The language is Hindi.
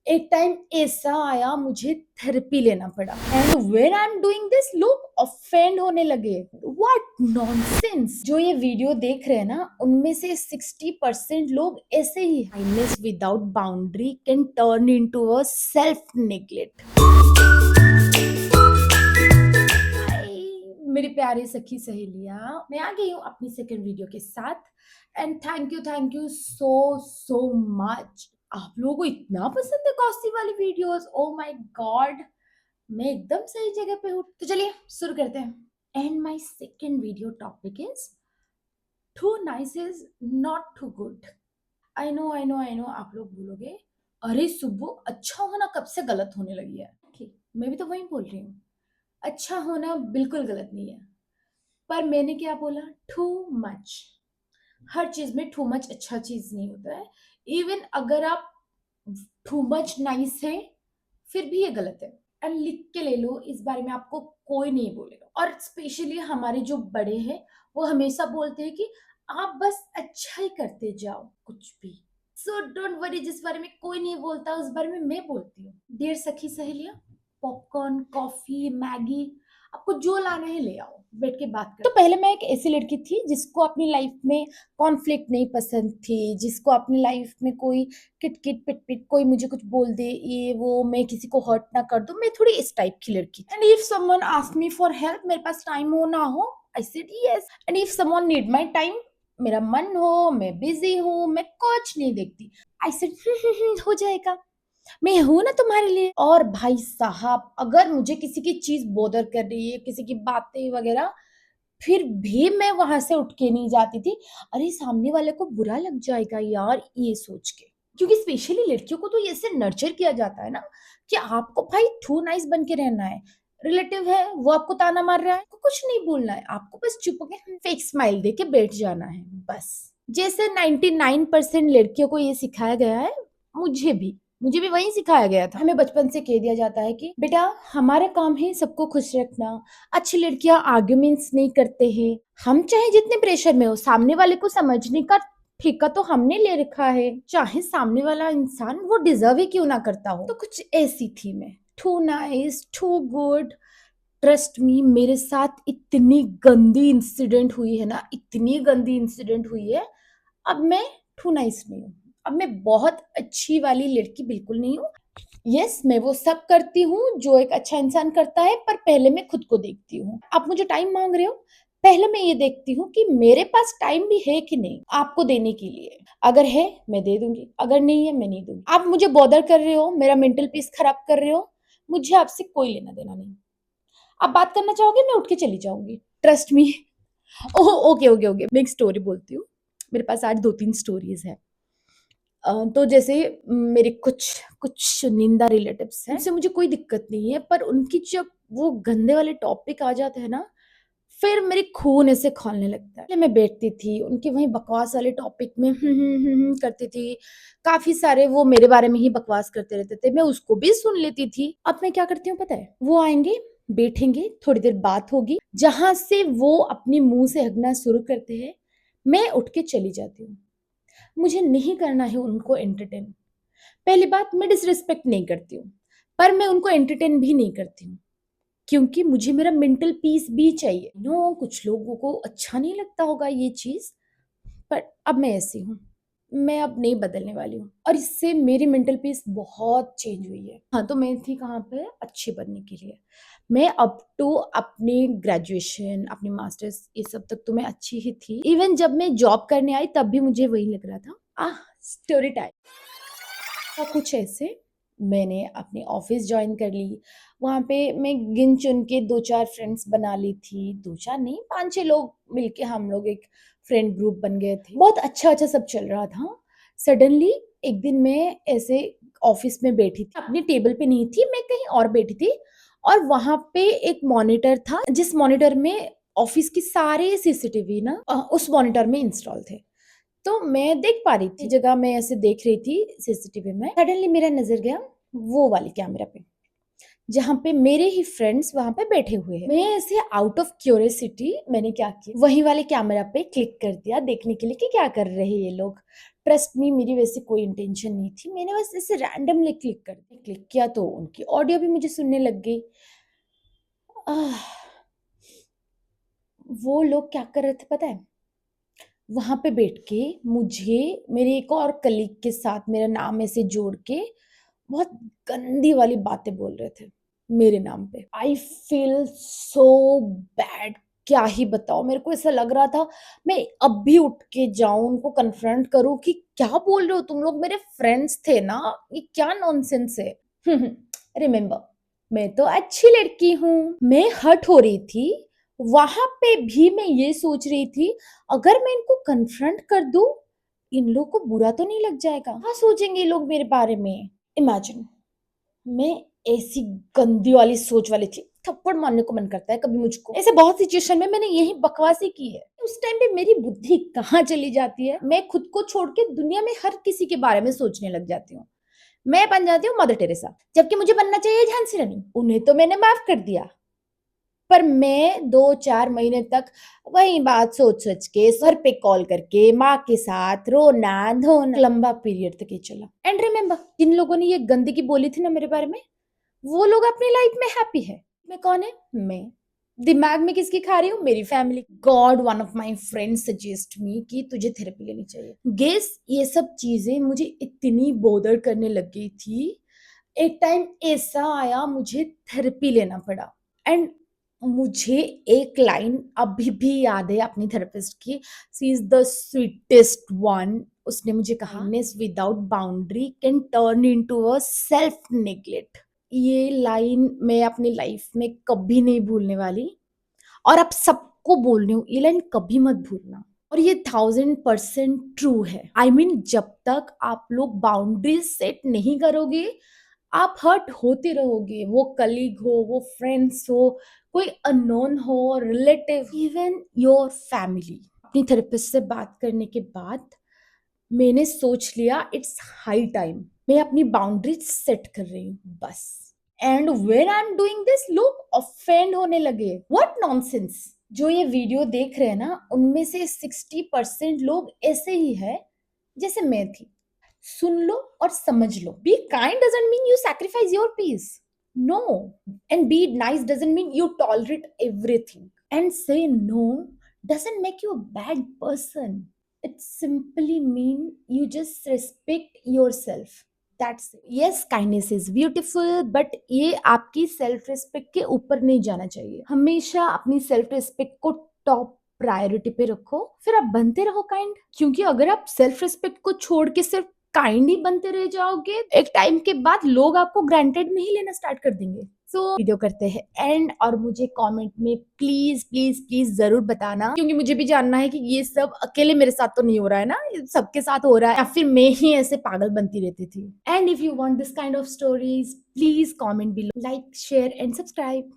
एक टाइम ऐसा आया मुझे थेरेपी लेना पड़ा and when I am doing this लोग ऑफेंड होने लगे। What nonsense. जो ये वीडियो देख रहे हैं ना उनमें से 60% लोग ऐसे ही kindness without boundary can turn into a self neglect. मेरी प्यारी सखी सहेलियां, मैं आ गई हूँ अपनी सेकंड वीडियो के साथ and thank you so much. आप लोगों को इतना पसंद है कॉस्टी वाली वीडियोस। ओ माय गॉड, मैं एकदम सही जगह पे हूँ। तो चलिए शुरू करते हैं। And my second video topic is too nice is not too good. I know आप लोग बोलोगे अरे सुब्बू, अच्छा होना कब से गलत होने लगी है। ठीक, मैं भी तो वही बोल रही हूँ, अच्छा होना बिल्कुल गलत नहीं है। पर मैंने क्या बोला, टू मच। हर चीज में टू मच अच्छा चीज नहीं होता है। इवन अगर आप टू मच नाइस है फिर भी ये गलत है। एंड लिख के ले लो, इस बारे में आपको कोई नहीं बोलेगा। और स्पेशली हमारे जो बड़े हैं वो हमेशा बोलते हैं कि आप बस अच्छा ही करते जाओ, कुछ भी। सो डोंट वरी, जिस बारे में कोई नहीं बोलता उस बारे में मैं बोलती हूँ। डियर सखी सहेलियां, पॉपकॉर्न, कॉफी, मैगी, आपको जो लाना है ले आओ, बैठ के बात कर। तो पहले मैं एक ऐसी लड़की थी जिसको अपनी लाइफ में कॉन्फ्लिक्ट नहीं पसंद थी, जिसको अपनी लाइफ में कोई किट किट पिट पिट कोई मुझे कुछ बोल दे, ये वो, मैं किसी को हर्ट ना कर दूं, मैं थोड़ी इस टाइप की लड़की थी। And if someone ask me for help, मेरे पास टाइम हो ना हो, I said yes. And if someone need my time, मेरा मन हो, मैं बिजी हूँ, मैं कुछ नहीं देखती, आई सेड हो जाएगा, मैं हूं ना तुम्हारे लिए। और भाई साहब, अगर मुझे किसी की चीज बोदर कर रही है, किसी की बातें वगैरह, फिर भी मैं वहां से उठ के नहीं जाती थी। अरे सामने वाले को बुरा लग जाएगा यार, ये सोच के। क्योंकि स्पेशली लड़कियों को तो ये से नर्चर किया जाता है ना कि आपको भाई टू नाइस बन के रहना है। रिलेटिव है वो आपको ताना मार रहा है, आपको कुछ नहीं बोलना है, आपको बस चुप के फेक स्माइल दे के बैठ जाना है बस। जैसे 99% लड़कियों को ये सिखाया गया है, मुझे भी वही सिखाया गया था। हमें बचपन से कह दिया जाता है कि बेटा हमारा काम है सबको खुश रखना, अच्छी लड़कियां आर्ग्यूमेंट्स नहीं करते हैं। हम चाहे जितने प्रेशर में हो, सामने वाले को समझने का ठेका तो हमने ले रखा है, चाहे सामने वाला इंसान वो डिजर्व ही क्यों ना करता हो। तो कुछ ऐसी थी मैं, too nice, too good. Trust me, मेरे साथ इतनी गंदी इंसिडेंट हुई है ना, इतनी गंदी इंसिडेंट हुई है। अब मैं टू नाइस नहीं हूँ, अब मैं बहुत अच्छी वाली लड़की बिल्कुल नहीं हूँ। यस, मैं वो सब करती हूँ जो एक अच्छा इंसान करता है, पर पहले मैं खुद को देखती हूँ। आप मुझे टाइम मांग रहे हो, पहले मैं ये देखती हूँ कि मेरे पास टाइम भी है कि नहीं आपको देने के लिए। अगर है मैं दे दूंगी, अगर नहीं है मैं नहीं दूंगी। आप मुझे बॉदर कर रहे हो, मेरा मेंटल पीस खराब कर रहे हो, मुझे आपसे कोई लेना देना नहीं। आप बात करना चाहोगे, मैं उठ के चली जाऊंगी, trust me. Oh okay okay okay, मैं एक स्टोरी बोलती हूँ। मेरे पास आज 2-3 स्टोरीज है। तो जैसे मेरे कुछ कुछ चुनिंदा रिलेटिव्स हैं, उनसे मुझे कोई दिक्कत नहीं है, पर उनकी जब वो गंदे वाले टॉपिक आ जाते हैं ना, फिर मेरे खून ऐसे खौलने लगता है। मैं बैठती थी उनके वहीं बकवास वाले टॉपिक में करती थी। काफी सारे वो मेरे बारे में ही बकवास करते रहते थे, मैं उसको भी सुन लेती थी। अब मैं क्या करती हूँ पता है, वो आएंगे, बैठेंगे, थोड़ी देर बात होगी, जहां से वो अपनी मुंह से हगना शुरू करते हैं, मैं उठ के चली जाती हूँ। मुझे नहीं करना है उनको एंटरटेन। पहली बात, मैं डिसरिस्पेक्ट नहीं करती हूँ, पर मैं उनको एंटरटेन भी नहीं करती हूँ, क्योंकि मुझे मेरा मेंटल पीस भी चाहिए। नो, कुछ लोगों को अच्छा नहीं लगता होगा ये चीज, पर अब मैं ऐसी हूँ, मैं अब नहीं बदलने वाली हूँ। और इससे मेरी मेंटल पीस बहुत चेंज हुई है। हाँ, तो मैं थी कहाँ पे, अच्छी बनने के लिए। मैं अप टू अपनी ग्रेजुएशन, अपनी मास्टर्स, ये सब तक तो मैं अच्छी ही थी। इवन जब मैं जॉब करने आई तब भी मुझे वही लग रहा था। स्टोरी टाइम था कुछ ऐसे। मैंने अपनी ऑफिस ज्वाइन कर ली, वहाँ पे मैं गिन चुन के 2-4 फ्रेंड्स बना ली थी। 2-4 नहीं, 5-6 लोग मिलके हम लोग एक फ्रेंड ग्रुप बन गए थे। बहुत अच्छा अच्छा सब चल रहा था। सडनली एक दिन मैं ऐसे ऑफिस में बैठी थी, अपनी टेबल पे नहीं थी, मैं कहीं और बैठी थी, और वहां पे एक मॉनिटर था, जिस मॉनिटर में ऑफिस की सारे सीसीटीवी ना उस मॉनिटर में इंस्टॉल थे। तो मैं देख पा रही थी, जगह मैं ऐसे देख रही थी सीसीटीवी में, सडनली मेरा नजर गया वो वाले कैमरा पे। जहाँ पे मेरे ही फ्रेंड्स वहाँ पे बैठे हुए हैं। मैं ऐसे आउट ऑफ क्यूरियोसिटी मैंने क्या किया, वही वाले कैमरा पे क्लिक कर दिया देखने के लिए कि क्या कर रहे हैं ये लोग। ट्रस्ट मी, मेरी वैसे कोई इंटेंशन नहीं थी, मैंने बस ऐसे रैंडमली क्लिक किया तो उनकी ऑडियो भी मुझे सुनने लग गई। आह, वो लोग क्या कर रहे थे पता है? वहाँ पे बैठ के मुझे मेरे एक और कलीग के साथ मेरा नाम ऐसे जोड़ के बहुत गंदी वाली बातें बोल रहे थे मेरे नाम पे। आई फील सो बैड, क्या ही बताओ। मेरे को ऐसा लग रहा था मैं अब भी उठ के जाऊं उनको कन्फ्रंट करूं कि क्या बोल रहे हो तुम लोग, मेरे फ्रेंड्स थे ना, ये क्या नॉनसेंस है। रिमेम्बर, मैं तो अच्छी लड़की हूँ। मैं हर्ट हो रही थी, वहां पे भी मैं ये सोच रही थी अगर मैं इनको कन्फ्रंट कर दूं, इन लोग को बुरा तो नहीं लग जाएगा, हाँ सोचेंगे ये लोग मेरे बारे में। इमेजिन, मैं ऐसी गंदी वाली सोच वाली थी, थप्पड़ मारने को मन करता है कभी मुझको। ऐसे बहुत सिचुएशन में मैंने यही बकवासी की है। उस टाइम पे मेरी बुद्धि कहाँ चली जाती है, मैं खुद को छोड़ के दुनिया में हर किसी के बारे में सोचने लग जाती हूँ। मैं बन जाती हूँ मदर टेरेसा, जबकि मुझे बनना चाहिए झांसी रानी। उन्हें तो मैंने माफ कर दिया, पर मैं 2-4 महीने तक वही बात सोच-सोच के सर पे कॉल करके माँ के साथ रोना-धोना, लंबा पीरियड तक ये चला। एंड रिमेंबर, जिन लोगों ने ये गंदगी बोली थी ना मेरे बारे में, वो लोग अपनी लाइफ में हैप्पी है। मैं कौन है? मैं। दिमाग में किसकी खा रही हूँ? मेरी family. God, one of my friends suggest me कि तुझे थेरेपी लेनी चाहिए। गेस, ये सब चीजें मुझे इतनी बोदर करने लग गई थी, एक टाइम ऐसा आया मुझे थेरेपी लेना पड़ा। एंड मुझे एक लाइन अभी भी याद है अपनी थेरेपिस्ट की, she is the sweetest one. उसने मुझे कहा, kindness without boundary can turn into a self neglect. ये लाइन मैं अपनी लाइफ में कभी नहीं भूलने वाली, और अब सबको बोल रही हूँ ये लाइन कभी मत भूलना। और ये 1000% ट्रू है। आई मीन, जब तक आप लोग बाउंड्रीज सेट नहीं करोगे, आप हर्ट होते रहोगे। वो कलीग हो, वो फ्रेंड्स हो, कोई अननोन हो, रिलेटिव, इवन योर फैमिली। अपनी थेरेपिस्ट से बात करने के बाद मैंने सोच लिया इट्स हाई टाइम मैं अपनी बाउंड्रीज सेट कर रही हूँ बस। And when I am doing this, लोग ऑफेंड होने लगे। What nonsense. जो ये वीडियो देख रहे हैं ना, उनमें से 60% लोग ऐसे ही है जैसे मैं थी। सुन लो और समझ लो। Be kind doesn't mean you sacrifice your peace, no. And be nice doesn't mean you tolerate everything. And say no doesn't make you a bad person. It simply mean you just respect yourself. That's it. Yes, kindness is beautiful, but ये आपकी सेल्फ रिस्पेक्ट के ऊपर नहीं जाना चाहिए। हमेशा अपनी सेल्फ रिस्पेक्ट को टॉप प्रायोरिटी पे रखो, फिर आप बनते रहो काइंड। क्योंकि अगर आप सेल्फ रिस्पेक्ट को छोड़ के सिर्फ काइंड ही बनते रह जाओगे, एक टाइम के बाद लोग आपको ग्रांटेड में ही लेना स्टार्ट कर देंगे। सो वीडियो करते हैं एंड, और मुझे कमेंट में प्लीज प्लीज प्लीज जरूर बताना, क्योंकि मुझे भी जानना है कि ये सब अकेले मेरे साथ तो नहीं हो रहा है ना, ये सबके साथ हो रहा है या फिर मैं ही ऐसे पागल बनती रहती थी। And if you want this kind of stories, please comment below, like, share and subscribe.